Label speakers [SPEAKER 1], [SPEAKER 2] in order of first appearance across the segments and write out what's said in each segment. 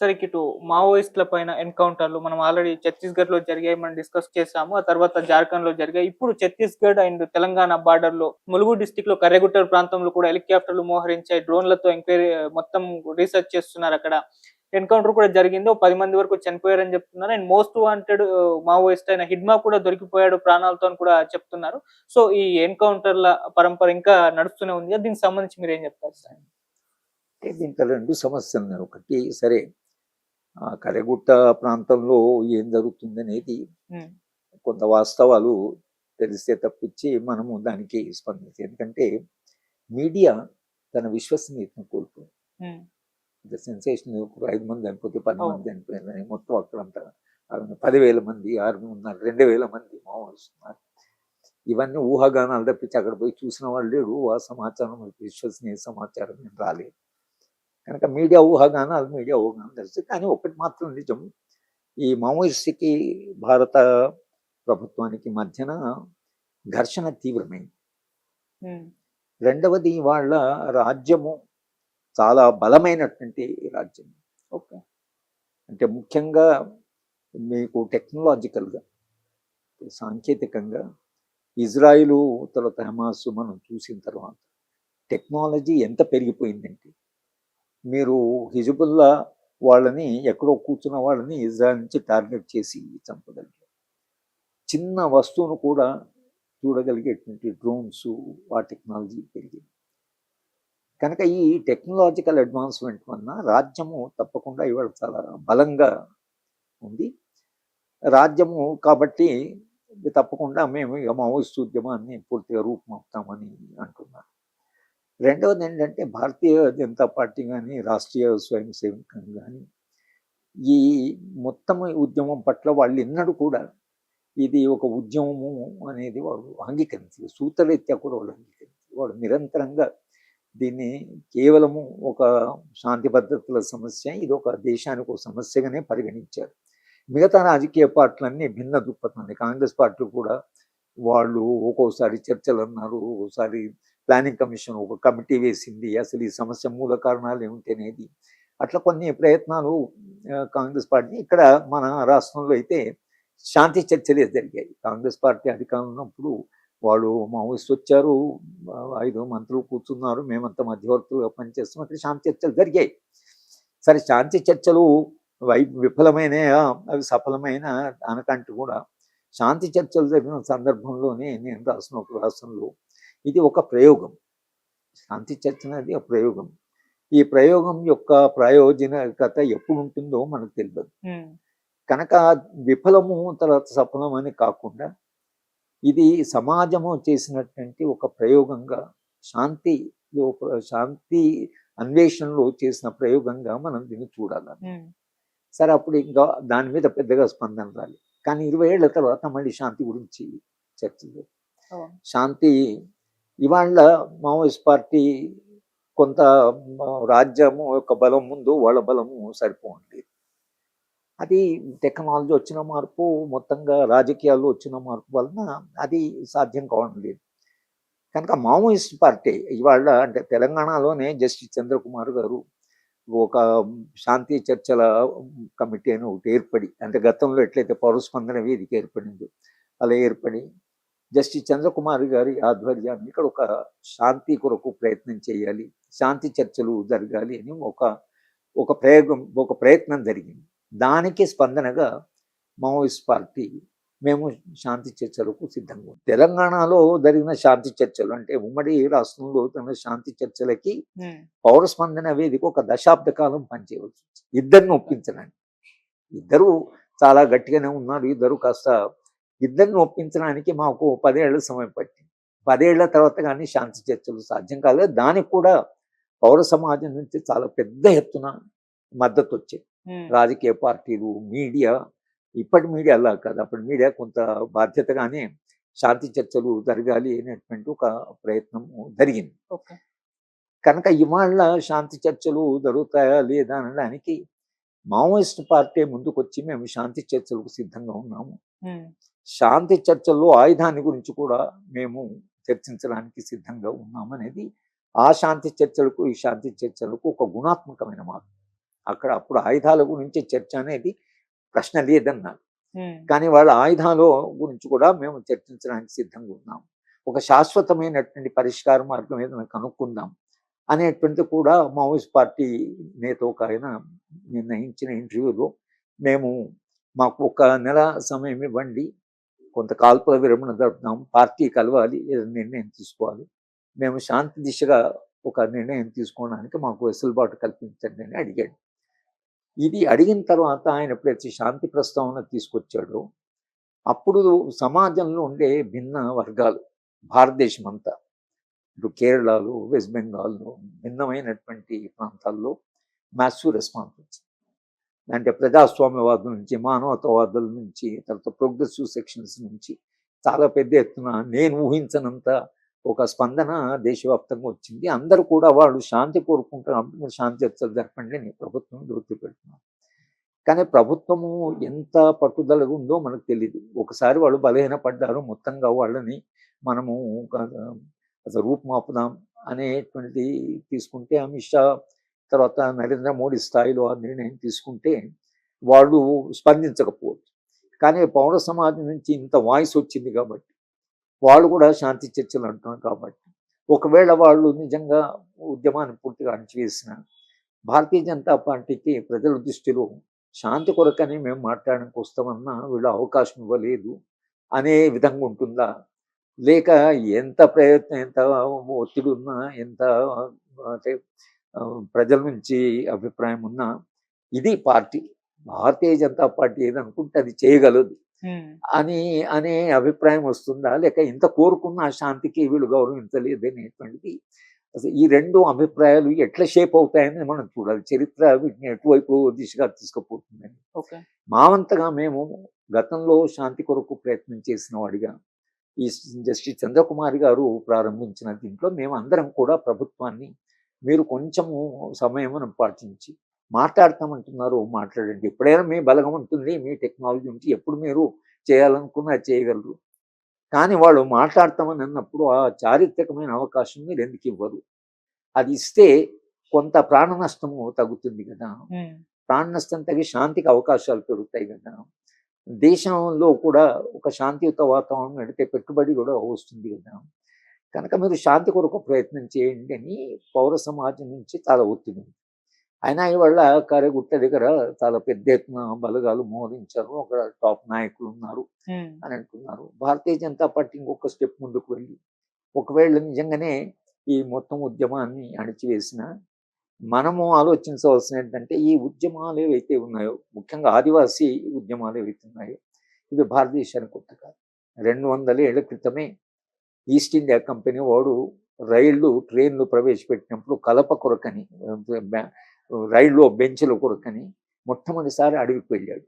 [SPEAKER 1] సరే ఇటు మావోయిస్ట్‌ల పైన ఎన్‌కౌంటర్‌లు మనం ఆల్రెడీ ఛత్తీస్‌గఢ్‌లో జరిగాయి. మనం డిస్కస్ చేసాము. ఆ తర్వాత జార్ఖండ్‌లో జరిగాయి. ఇప్పుడు ఛత్తీస్‌గఢ్ అండ్ తెలంగాణ బార్డర్‌లో ములుగు డిస్ట్రిక్ట్‌లో కర్రెగుట్ట ప్రాంతంలో కూడా హెలికాప్టర్‌లు మోహరించాయి. డ్రోన్‌లతో ఎంక్వైరీ మొత్తం రీసెర్చ్ చేస్తున్నారక్కడ. ఎన్‌కౌంటర్ కూడా జరిగింది. ఓ 10 మంది వరకు చనిపోయారని చెప్తున్నారు. అండ్ మోస్ట్ వాంటెడ్ మావోయిస్ట్ అయిన హిడ్మా కూడా దొరికిపోయాడు ప్రాణాలతో అని కూడా చెప్తున్నారు. సో, ఈ ఎన్‌కౌంటర్‌ల పరంపర ఇంకా నడుస్తూనే ఉంది. దీనికి సంబంధించి మీరేం చెప్తారు సార్?
[SPEAKER 2] అంటే దీంట్లో 2 సమస్యలున్నాయి. ఒకటి సరే కరెగుట్ట ప్రాంతంలో ఏం జరుగుతుందనేది
[SPEAKER 1] హ్మ్.
[SPEAKER 2] కొంత వాస్తవాలు తెలిస్తే తప్పించి మనము దానికి ఎందుకంటే మీడియా తన విశ్వసనీయతను కోల్పోయింది.
[SPEAKER 1] హ్మ్.
[SPEAKER 2] సెన్సేషన్ ఇప్పుడు 5 మంది చనిపోతే 10
[SPEAKER 1] అవును.
[SPEAKER 2] మంది చనిపోయిందని మొత్తం అక్కడంతా 10,000 మంది 6,500 2,000 మంది మావోయిస్టున్నారు. ఇవన్నీ ఊహాగానాలు తప్పించి అక్కడ పోయి చూసిన వాళ్ళు లేడు. ఆ సమాచారం విశ్వసనీయ సమాచారం ఏం రాలేదు. కనుక మీడియా ఊహాగానాలు తెలుసు. కానీ ఒకటి మాత్రం నిజం, ఈ మావోయిస్ట్‌కి భారత ప్రభుత్వానికి మధ్యన ఘర్షణ తీవ్రమైంది.
[SPEAKER 1] హ్మ్.
[SPEAKER 2] రెండవది వాళ్ళ రాజ్యము చాలా బలమైనటువంటి రాజ్యం.
[SPEAKER 1] ఓకే.
[SPEAKER 2] అంటే ముఖ్యంగా మీకు టెక్నాలజికల్‌గా, సాంకేతికంగా ఇజ్రాయిలు తర్వాత హమాస్ మనం చూసిన తర్వాత టెక్నాలజీ ఎంత పెరిగిపోయిందంటే మీరు హిజ్బుల్లా వాళ్ళని ఎక్కడో కూర్చున్న వాళ్ళని ఇజ్రాయెల్ నుంచి టార్గెట్ చేసి చంపగలిగారు. చిన్న వస్తువును కూడా చూడగలిగేటువంటి డ్రోన్స్ ఆ టెక్నాలజీ పెరిగింది. కనుక ఈ టెక్నాలజికల్ అడ్వాన్స్మెంట్ వలన రాజ్యము తప్పకుండా ఇవాళ చాలా బలంగా ఉంది. రాజ్యము కాబట్టి తప్పకుండా మేము ఇక మావోయిస్ట్ ఉద్యమాన్ని పూర్తిగా రూపుమాపుతామని అంటున్నారు. రెండవది ఏంటంటే భారతీయ జనతా పార్టీ కానీ రాష్ట్రీయ స్వయం సేవకం కానీ ఈ మొత్తం ఉద్యమం పట్ల వాళ్ళు ఎన్నడూ కూడా ఇది ఒక ఉద్యమము అనేది వాళ్ళు అంగీకరించారు. సూత్రరీత్యా కూడా వాళ్ళు అంగీకరించారు. వాళ్ళు నిరంతరంగా దీన్ని కేవలము ఒక శాంతి భద్రతల సమస్య, ఇది ఒక దేశానికి ఒక సమస్యగానే పరిగణించారు. మిగతా రాజకీయ పార్టీలన్నీ భిన్న దృక్పథం. కాంగ్రెస్ పార్టీ కూడా వాళ్ళు ఒక్కోసారి చర్చలు అన్నారు, ఒక్కోసారి ప్లానింగ్ కమిషన్ ఒక కమిటీ వేసింది, అసలు ఈ సమస్య మూల కారణాలు ఏమిటనేది. అట్లా కొన్ని ప్రయత్నాలు కాంగ్రెస్ పార్టీ ఇక్కడ మన రాష్ట్రంలో అయితే శాంతి చర్చలే జరిగాయి. కాంగ్రెస్ పార్టీ అధికారంలో ఉన్నప్పుడు వాళ్ళు మావోయిస్ట్ వచ్చారు, 5 మంత్రులు కూర్చున్నారు, మేమంతా మధ్యవర్తులుగా పనిచేస్తాం, అక్కడ శాంతి చర్చలు జరిగాయి. సరే శాంతి చర్చలు విఫలమైనయా అవి సఫలమైన అనకంటే కూడా శాంతి చర్చలు జరిగిన సందర్భంలోనే నేను రాసిన ఒక వ్యాసంలో ఇది ఒక ప్రయోగం. శాంతి చర్చ అనేది ఒక ప్రయోగం. ఈ ప్రయోగం యొక్క ప్రయోజనకత ఎప్పుడు ఉంటుందో మనకు తెలియదు. కనుక విఫలము తర్వాత సఫలం అని కాకుండా ఇది సమాజము చేసినటువంటి ఒక ప్రయోగంగా శాంతి అన్వేషణలో చేసిన ప్రయోగంగా మనం దీన్ని చూడాలి. సరే అప్పుడు ఇంకా దాని మీద పెద్దగా స్పందన రాలి. కానీ 20 ఏళ్ల తర్వాత మళ్ళీ శాంతి గురించి చర్చలు. శాంతి ఇవాళ మావోయిస్ట్ పార్టీ కొంత రాజ్యము యొక్క బలం ముందు వాళ్ళ బలము సరిపోవట్లేదు. అది టెక్నాలజీ వచ్చిన మార్పు, మొత్తంగా రాజకీయాల్లో వచ్చిన మార్పు వలన అది సాధ్యం కావడం లేదు. కనుక మావోయిస్ట్ పార్టీ ఇవాళ అంటే తెలంగాణలోనే జస్టిస్ చంద్రకుమార్ గారు ఒక శాంతి చర్చల కమిటీ అని ఒకటి ఏర్పడి, అంటే గతంలో ఎట్లయితే పౌరస్పందన వేదిక ఏర్పడిందో అలా ఏర్పడి జస్టిస్ చంద్రకుమార్ గారి ఆధ్వర్యాన్ని ఇక్కడ ఒక శాంతి కొరకు ప్రయత్నం చేయాలి, శాంతి చర్చలు జరగాలి అని ఒక ప్రయత్నం జరిగింది. దానికి స్పందనగా మావోయిస్ట్ పార్టీ మేము శాంతి చర్చలకు సిద్ధంగా ఉన్నాం. తెలంగాణలో జరిగిన శాంతి చర్చలు అంటే ఉమ్మడి రాష్ట్రంలో జరిగిన శాంతి చర్చలకి పౌరస్పందన వేదిక ఒక దశాబ్ద కాలం పనిచేయవచ్చు ఇద్దరిని ఒప్పించడానికి. ఇద్దరు చాలా గట్టిగానే ఉన్నారు. ఇద్దరిని ఒప్పించడానికి మాకు 10 ఏళ్ల సమయం పట్టింది. 10 ఏళ్ల తర్వాత కానీ శాంతి చర్చలు సాధ్యం కాలేదు. దానికి కూడా పౌర సమాజం నుంచి చాలా పెద్ద ఎత్తున మద్దతు వచ్చేది. రాజకీయ పార్టీలు, మీడియా, ఇప్పటి మీడియా అలా కాదు, అప్పటి మీడియా కొంత బాధ్యతగానే శాంతి చర్చలు జరగాలి అనేటువంటి ఒక ప్రయత్నం జరిగింది. కనుక ఇవాళ శాంతి చర్చలు జరుగుతాయా లేదా అనడానికి మావోయిస్ట్ పార్టీ ముందుకొచ్చి మేము శాంతి చర్చలకు సిద్ధంగా ఉన్నాము, శాంతి చర్చల్లో ఆయుధాన్ని గురించి కూడా మేము చర్చించడానికి సిద్ధంగా ఉన్నామనేది ఆ శాంతి చర్చలకు ఈ శాంతి చర్చలకు ఒక గుణాత్మకమైన మార్పు. అక్కడ అప్పుడు ఆయుధాల గురించి చర్చ అనేది ప్రశ్న లేదన్నారు.
[SPEAKER 1] ఉమ్,
[SPEAKER 2] కానీ వాళ్ళ ఆయుధాల గురించి కూడా మేము చర్చించడానికి సిద్ధంగా ఉన్నాం. ఒక శాశ్వతమైనటువంటి పరిష్కార మార్గం ఏదైనా కనుక్కుందాం అనేటువంటిది కూడా మావోయిస్ట్ పార్టీ నేత ఒక ఆయన నిర్ణయించిన ఇంటర్వ్యూలో మేము మాకు ఒక నెల సమయం ఇవ్వండి, కొంత కాల్పుల విరమణ జరుపుదాం, పార్టీ కలవాలి, ఏదైనా నిర్ణయం తీసుకోవాలి, మేము శాంతి దిశగా ఒక నిర్ణయం తీసుకోవడానికి మాకు వెసులుబాటు కల్పించండి అని అడిగాడు. ఇది అడిగిన తర్వాత ఆయన ఎప్పుడైతే శాంతి ప్రస్తావన తీసుకొచ్చాడో అప్పుడు సమాజంలో ఉండే భిన్న వర్గాలు భారతదేశం అంతా, ఇప్పుడు కేరళలో, వెస్ట్ బెంగాల్లో, భిన్నమైనటువంటి ప్రాంతాల్లో మ్యాసివ్ రెస్పాన్స్ వచ్చింది. అంటే ప్రజాస్వామ్యవాదుల నుంచి, మానవతావాదుల నుంచి, తర్వాత ప్రోగ్రెసివ్ సెక్షన్స్ నుంచి చాలా పెద్ద ఎత్తున నేను ఊహించనంత ఒక స్పందన దేశవ్యాప్తంగా వచ్చింది. అందరూ కూడా వాళ్ళు శాంతి కోరుకుంటున్నారు, మీరు శాంతి చర్చలు జరపండి అని ప్రభుత్వం దృష్టి పెడుతున్నారు. కానీ ప్రభుత్వము ఎంత పట్టుదలగా ఉందో మనకు తెలియదు. ఒకసారి వాళ్ళు బలహీనపడ్డారు, మొత్తంగా వాళ్ళని మనము అసలు రూపుమాపుదాం అనేటువంటిది తీసుకుంటే, అమిత్ షా తర్వాత నరేంద్ర మోడీ స్థాయిలో ఆ నిర్ణయం తీసుకుంటే వాళ్ళు స్పందించకపోవచ్చు. కానీ పౌర సమాజం నుంచి ఇంత వాయిస్ వచ్చింది కాబట్టి, వాళ్ళు కూడా శాంతి చర్చలు అంటున్నారు కాబట్టి, ఒకవేళ వాళ్ళు నిజంగా ఉద్యమాన్ని పూర్తిగా అణచివేసిన భారతీయ జనతా పార్టీకి ప్రజల దృష్టిలో శాంతి కొరకని మేము మాట్లాడడానికి వస్తామన్నా వీళ్ళు అవకాశం ఇవ్వలేదు అనే విధంగా ఉంటుందా, లేక ఎంత ప్రయత్నం, ఎంత ఒత్తిడి ఉన్నా, ఎంత అంటే ప్రజల నుంచి అభిప్రాయం ఉన్నా, ఇది పార్టీ, భారతీయ జనతా పార్టీ ఏదనుకుంటే అది చేయగలదు అని అనే అభిప్రాయం వస్తుందా, లేక ఇంత కోరుకున్న ఆ శాంతికి వీళ్ళు గౌరవించలేదు అనేటువంటిది. అసలు ఈ రెండు అభిప్రాయాలు ఎట్లా షేప్ అవుతాయని మనం చూడాలి. చరిత్ర వీటిని ఎటువైపు దిశగా తీసుకుపోతుందని. మా వంతగా మేము గతంలో శాంతి కొరకు ప్రయత్నం చేసిన వాడిగా ఈ జస్టిస్ చంద్రకుమారి గారు ప్రారంభించిన దీంట్లో మేము అందరం కూడా ప్రభుత్వాన్ని, మీరు కొంచెము సమయం పాటించి మాట్లాడతామంటున్నారు, మాట్లాడండి, ఎప్పుడైనా మీ బలగం ఉంటుంది, మీ టెక్నాలజీ ఉంటుంది, ఎప్పుడు మీరు చేయాలనుకున్నా చేయగలరు, కానీ వాళ్ళు మాట్లాడతామని అన్నప్పుడు ఆ చారిత్రకమైన అవకాశం మీరు ఎందుకు ఇవ్వరు, అది ఇస్తే కొంత ప్రాణ నష్టము తగ్గుతుంది కదా, ప్రాణ నష్టం తగ్గి శాంతికి అవకాశాలు పెరుగుతాయి కదా, దేశంలో కూడా ఒక శాంతియుత వాతావరణం నడితే పెట్టుబడి కూడా వస్తుంది కదా, కనుక మీరు శాంతి కొరకు ప్రయత్నం చేయండి అని పౌర సమాజం నుంచి చాలా ఒత్తిడి ఉంది. అయినా ఇవాళ కారేగుట్ట దగ్గర చాలా పెద్ద ఎత్తున బలగాలు మోహరించారు, ఒక టాప్ నాయకులు ఉన్నారు అని అంటున్నారు. భారతీయ జనతా పార్టీ ఇంకొక స్టెప్ ముందుకు వెళ్ళి ఒకవేళ నిజంగానే ఈ మొత్తం ఉద్యమాన్ని అణిచివేసిన, మనము ఆలోచించవలసిన ఏంటంటే ఈ ఉద్యమాలు ఏవైతే ఉన్నాయో, ముఖ్యంగా ఆదివాసీ ఉద్యమాలు ఏవైతే ఉన్నాయో, ఇవి భారతదేశానికి కొత్త కాదు. 200 ఏళ్ల క్రితమే ఈస్ట్ ఇండియా కంపెనీ వాడు ట్రైన్లు ప్రవేశపెట్టినప్పుడు కలప కొరకని, రైల్లో బెంచ్ల కొరకని మొట్టమొదటిసారి అడవికి వెళ్ళాడు.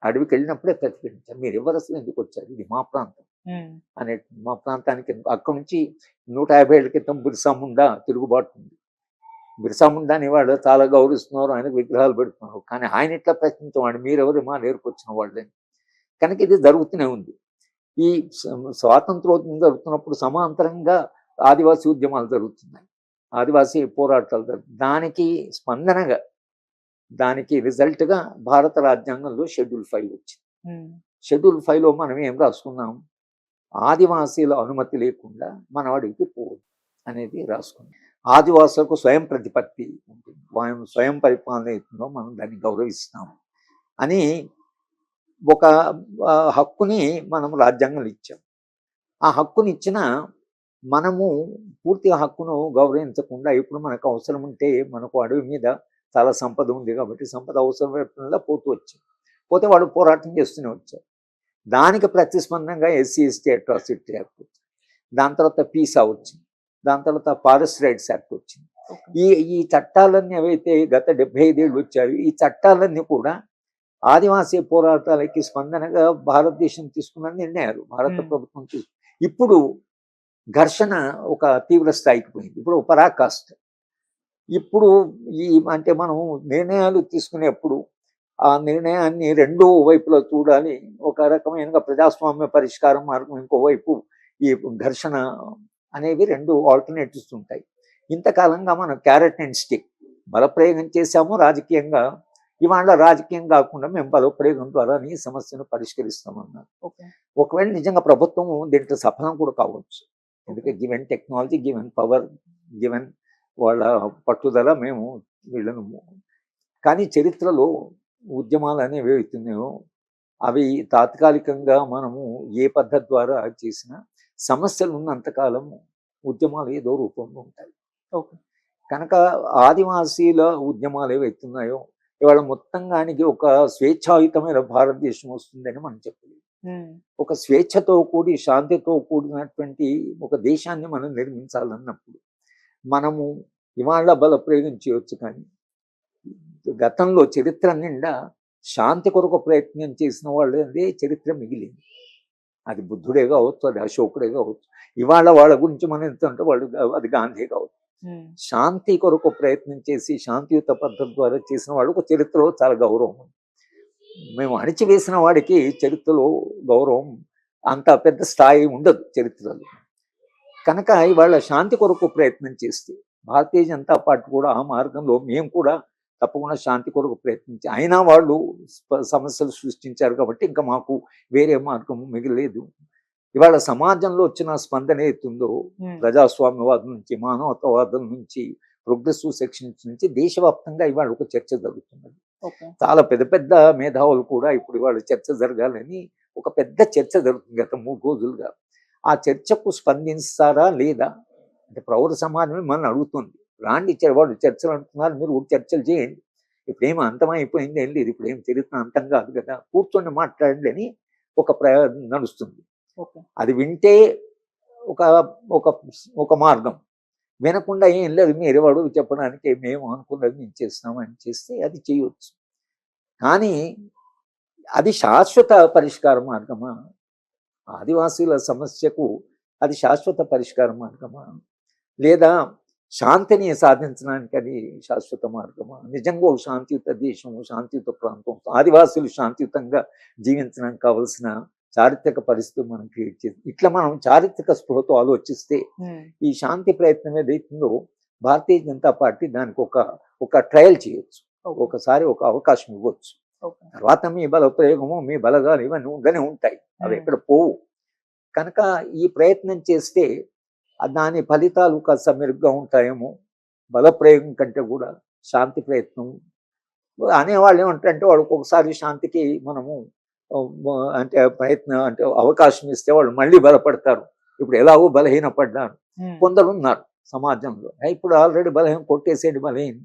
[SPEAKER 2] అడవికి వెళ్ళినప్పుడే ప్రతిపాదించారు, మీరు ఎవరు అసలు ఎందుకు వచ్చారు, ఇది మా ప్రాంతం అనే, మా ప్రాంతానికి అక్కడి నుంచి 150 ఏళ్ల క్రితం బిర్సా ముండా తిరుగుబాటు ఉంది. బిర్సా ముండాని వాళ్ళు చాలా గౌరవిస్తున్నారు, ఆయనకు విగ్రహాలు పెడుతున్నారు, కానీ ఆయన ఇట్లా ప్రశ్నించేవాడు, మీరెవరు మా నేర్పు వచ్చిన వాళ్ళని. కనుక ఇది జరుగుతూనే ఉంది. ఈ స్వాతంత్రోద్యమం జరుగుతున్నప్పుడు సమాంతరంగా ఆదివాసీ ఉద్యమాలు జరుగుతున్నాయి, ఆదివాసీ పోరాటాలు జరుగుతున్నాయి. దానికి స్పందనగా, దానికి రిజల్ట్గా భారత రాజ్యాంగంలో షెడ్యూల్ 5 వచ్చింది. షెడ్యూల్ 5లో మనం ఏం రాసుకున్నాం, ఆదివాసీల అనుమతి లేకుండా మన వాడికి పోవద్దు అనేది రాసుకున్నాం. ఆదివాసులకు స్వయం ప్రతిపత్తి ఉంటుంది, స్వయం పరిపాలన అవుతుందో మనం దాన్ని గౌరవిస్తాం అని ఒక హక్కుని మనం రాజ్యాంగంలో ఇచ్చాం. ఆ హక్కుని ఇచ్చిన మనము పూర్తిగా హక్కును గౌరవించకుండా, ఇప్పుడు మనకు అవసరం ఉంటే, మనకు అడవి మీద చాలా సంపద ఉంది కాబట్టి సంపద అవసరం పోతూ వచ్చాం, పోతే వాళ్ళు పోరాటం చేస్తూనే వచ్చారు. దానికి ప్రతిస్పందనగా SC ST అట్రాసిటీ యాక్ట్ వచ్చింది, దాని తర్వాత పీసా వచ్చింది, దాని తర్వాత ఫారెస్ట్ రైట్స్ యాక్ట్ వచ్చింది. ఈ చట్టాలన్నీ ఏవైతే గత 75 ఏళ్ళు వచ్చాయో, ఈ చట్టాలన్నీ కూడా ఆదివాసీ పోరాటాలకి స్పందనగా భారతదేశం తీసుకున్న నిర్ణయాలు, భారత ప్రభుత్వం ఇప్పుడు ఘర్షణ ఒక తీవ్ర స్థాయికి పోయింది. ఇప్పుడు పరాకాష్ఠ. ఇప్పుడు అంటే మనం నిర్ణయాలు తీసుకునేప్పుడు ఆ నిర్ణయాన్ని రెండో వైపులో చూడాలి. ఒక రకమైన ప్రజాస్వామ్య పరిష్కారం మార్గం, ఇంకోవైపు ఈ ఘర్షణ అనేవి రెండు ఆల్టర్నేటివ్స్ ఉంటాయి. ఇంతకాలంగా మనం క్యారెట్ అండ్ స్టిక్, బలప్రయోగం చేశాము రాజకీయంగా. ఇవాళ రాజకీయం కాకుండా మేము బలప్రయోగం ద్వారా ఈ సమస్యను పరిష్కరిస్తామన్నారు.
[SPEAKER 1] ఓకే.
[SPEAKER 2] ఒకవేళ నిజంగా ప్రభుత్వం దీంట్లో సఫలం కూడా కావచ్చు. ఎందుకంటే given technology, given power, given వాళ్ళ పట్టుదల మేము వీళ్ళను. కానీ చరిత్రలో ఉద్యమాలు అనేవి అవుతున్నాయో అవి తాత్కాలికంగా మనము ఏ పద్ధతి ద్వారా చేసినా సమస్యలు ఉన్నంతకాలం ఉద్యమాలు ఏదో రూపంలో ఉంటాయి.
[SPEAKER 1] ఓకే.
[SPEAKER 2] కనుక ఆదివాసీల ఉద్యమాలు ఏవైతున్నాయో ఇవాళ మొత్తంగానికి ఒక స్వేచ్ఛాయుతమైన భారతదేశం వస్తుందని మనం చెప్పలేదు. ఒక స్వేచ్ఛతో కూడి శాంతితో కూడినటువంటి ఒక దేశాన్ని మనం నిర్మించాలన్నప్పుడు మనము ఇవాళ బలప్రయోగం చేయవచ్చు. కానీ గతంలో చరిత్ర నిండా శాంతి కొరకు ప్రయత్నం చేసిన వాళ్ళు అదే చరిత్ర మిగిలింది. అది బుద్ధుడే కావచ్చు, అది అశోకుడే కావచ్చు. ఇవాళ వాళ్ళ గురించి మనం ఎంత అంటే వాళ్ళు అది గాంధీ కావచ్చు. శాంతి కొరకు ప్రయత్నం చేసి శాంతియుత పద్ధతి ద్వారా చేసిన వాళ్ళకు చరిత్రలో చాలా గౌరవం ఉంది. మేము అణిచివేసిన వాడికి చరిత్రలో గౌరవం అంత పెద్ద స్థాయి ఉండదు చరిత్రలో. కనుక ఇవాళ శాంతి కొరకు ప్రయత్నం చేస్తే భారతీయ జనతా పార్టీ కూడా ఆ మార్గంలో మేము కూడా తప్పకుండా శాంతి కొరకు ప్రయత్నించి, అయినా వాళ్ళు సమస్యలు సృష్టించారు కాబట్టి ఇంకా మాకు వేరే మార్గం మిగిలేదు. ఇవాళ సమాజంలో వచ్చిన స్పందన ఏతుందో ప్రజాస్వామ్యవాదం నుంచి, మానవతావాదం నుంచి, ప్రోగ్రెసివ్ సెక్షన్స్ నుంచి దేశవ్యాప్తంగా ఇవాళ ఒక చర్చ జరుగుతున్నది. చాలా పెద్ద పెద్ద మేధావులు కూడా ఇప్పుడు ఇవాళ చర్చ జరగాలని ఒక పెద్ద చర్చ జరుగుతుంది గత 3 రోజులుగా. ఆ చర్చకు స్పందిస్తారా లేదా అంటే ప్రౌఢ సమాజమే మనం అడుగుతుంది. రాండి వాళ్ళు చర్చలు అంటున్నారు, మీరు కూడా చర్చలు చేయండి. ఇప్పుడేమో అంతమైపోయింది ఏం లేదు, ఇప్పుడు ఏం చరిత్ర అంతం కాదు కదా, కూర్చొని మాట్లాడండి అని ఒక నడుస్తుంది. అది వింటే ఒక ఒక ఒక మార్గం, వినకుండా ఏం లేదు మీరు వాడు చెప్పడానికి మేము అనుకున్నది మేము చేస్తామని చేస్తే అది చేయవచ్చు. కానీ అది శాశ్వత పరిష్కార మార్గమా? ఆదివాసీల సమస్యకు అది శాశ్వత పరిష్కార మార్గమా? లేదా శాంతిని సాధించడానికి అది శాశ్వత మార్గమా? నిజంగా ఒక శాంతియుత దేశము, శాంతియుత ప్రాంతం, ఆదివాసులు శాంతియుతంగా జీవించడానికి కావలసిన చారిత్రక పరిస్థితులు మనం క్రియేట్ చేసి ఇట్లా మనం చారిత్రక స్పృహతో ఆలోచిస్తే ఈ శాంతి ప్రయత్నం ఏదైతుందో భారతీయ జనతా పార్టీ దానికి ఒక ట్రయల్ చేయొచ్చు, ఒకసారి ఒక అవకాశం ఇవ్వచ్చు. తర్వాత మీ బల ప్రయోగము, మీ బలగాలు ఇవన్నీ ఉండనే ఉంటాయి, అవి ఎక్కడ పోవు. కనుక ఈ ప్రయత్నం చేస్తే దాని ఫలితాలు కాస్త మెరుగ్గా ఉంటాయేమో. బలప్రయోగం కంటే కూడా శాంతి ప్రయత్నం అనేవాళ్ళు ఏమంటారంటే వాళ్ళకి ఒకసారి శాంతికి మనము అంటే ప్రయత్నం అంటే అవకాశం ఇస్తే వాళ్ళు మళ్ళీ బలపడతారు. ఇప్పుడు ఎలాగో బలహీన పడ్డారు కొందరు ఉన్నారు సమాజంలో, ఇప్పుడు ఆల్రెడీ బలహీన కొట్టేసేది బలహీన